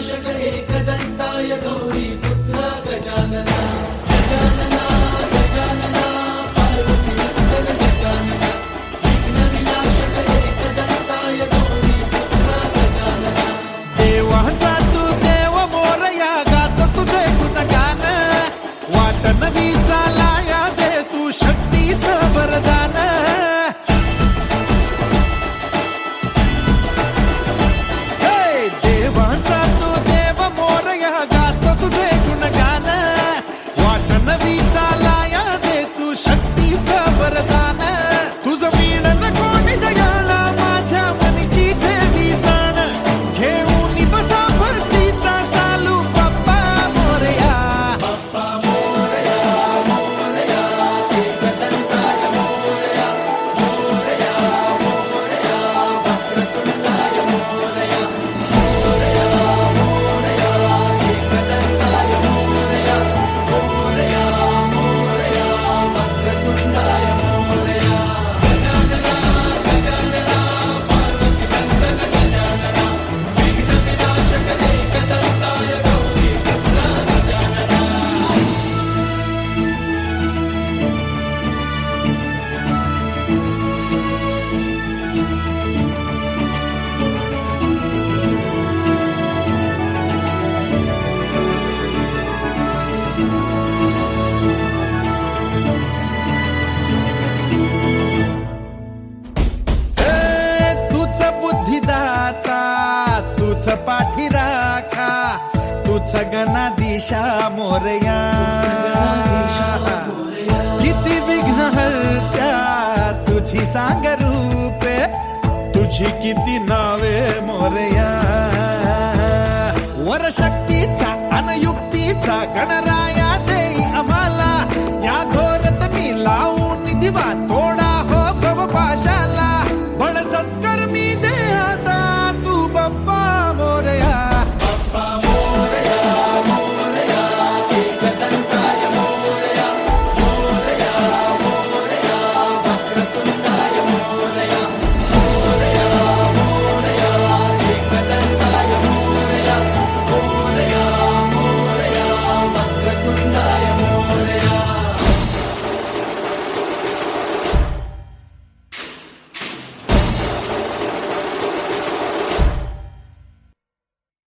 विनाशक एकदन्ताय गौरी पुत्र गजानना गजानना गजानना पार्वती मंगल गजानना विघ्न विनाशक एकदन्ताय गौरी पुत्र गजानना देवाचा तू देव मोरया गात तुझे गुणगान वाट नवी चालाया दे तू शक्तीचं वरदान हे देवाचा तू देव मोरया गात तुझे गुणगान वाट नवी चालाया दे तू शक्तीचं वरदान तुझं वीण कोणी दयाळा माझ्या मनीची देवी जाण घेऊन बसा भक्तीचा चालू बाप्पा मोरया बाप्पा मोरया मोरया एकदन्ताय मोरया मोरया मोरया वक्रतुंडाय मोरया मोरया मोरया एकदन्ताय मोरया मोरया मोरया वक्रतुंडाय मोरया गजानना गजानना पार्वती मंगल गजानना विघ्न विनाशक एकदन्ताय गौरी पुत्र गजानना तूच बुद्धिदाता तूच पाठी राखा तूच गणाधीशा मोरया किती विघ्न हरत्या तुझी सांग रूपे तुझी किती नावे मोरया वर शक्तीचा अनयुक्तीचा गणराया दे